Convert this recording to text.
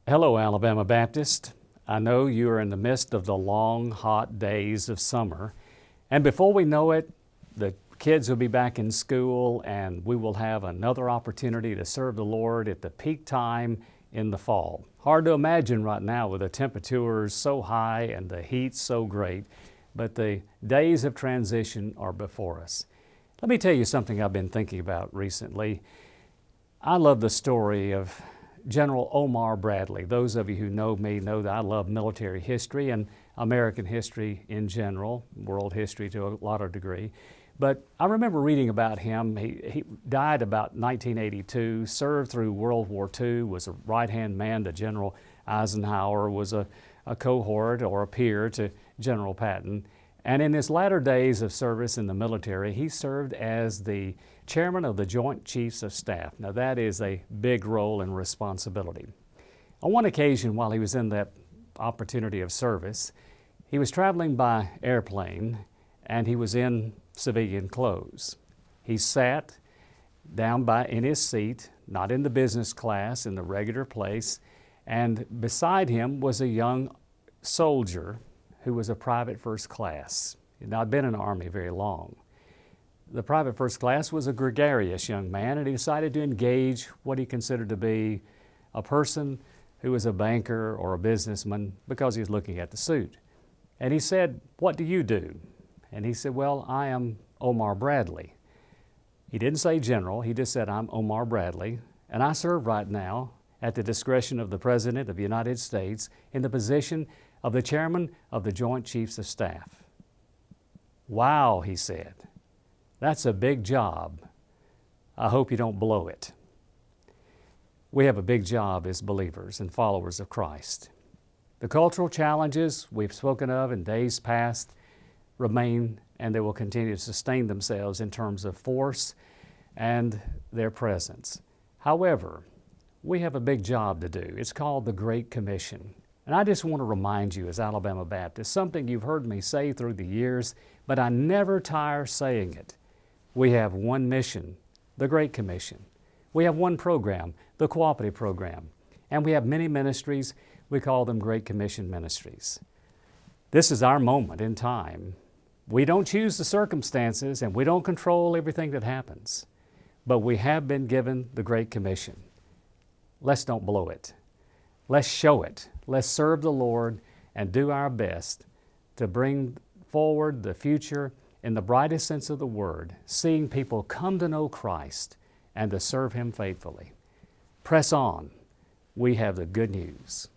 Hello, Alabama Baptist. I know you are in the midst of the long, hot days of summer, and before we know it, the kids will be back in school and we will have another opportunity to serve the Lord at the peak time in the fall. Hard to imagine right now with the temperatures so high and the heat so great, but the days of transition are before us. Let me tell you something I've been thinking about recently. I love the story of General Omar Bradley. Those of you who know me know that I love military history and American history in general, world history to a lot of degree. But I remember reading about him. He died about 1982, served through World War II, was a right-hand man to General Eisenhower, was a cohort or a peer to General Patton. And in his latter days of service in the military, he served as the chairman of the Joint Chiefs of Staff. Now that is a big role and responsibility. On one occasion while he was in that opportunity of service, he was traveling by airplane and he was in civilian clothes. He sat down in his seat, not in the business class, in the regular place, and beside him was a young soldier who was a private first class. He'd not been in the Army very long. The private first class was a gregarious young man, and he decided to engage what he considered to be a person who was a banker or a businessman because he was looking at the suit. And he said, "What do you do?" And he said, "Well, I am Omar Bradley." He didn't say general, he just said, "I'm Omar Bradley, and I serve right now at the discretion of the President of the United States in the position of the Chairman of the Joint Chiefs of Staff." "Wow," he said, "that's a big job. I hope you don't blow it." We have a big job as believers and followers of Christ. The cultural challenges we've spoken of in days past remain, and they will continue to sustain themselves in terms of force and their presence. However, we have a big job to do. It's called the Great Commission. And I just want to remind you as Alabama Baptist, something you've heard me say through the years, but I never tire saying it. We have one mission, the Great Commission. We have one program, the Cooperative Program. And we have many ministries. We call them Great Commission ministries. This is our moment in time. We don't choose the circumstances and we don't control everything that happens, but we have been given the Great Commission. Let's don't blow it. Let's show it. Let's serve the Lord and do our best to bring forward the future in the brightest sense of the word, seeing people come to know Christ and to serve Him faithfully. Press on. We have the good news.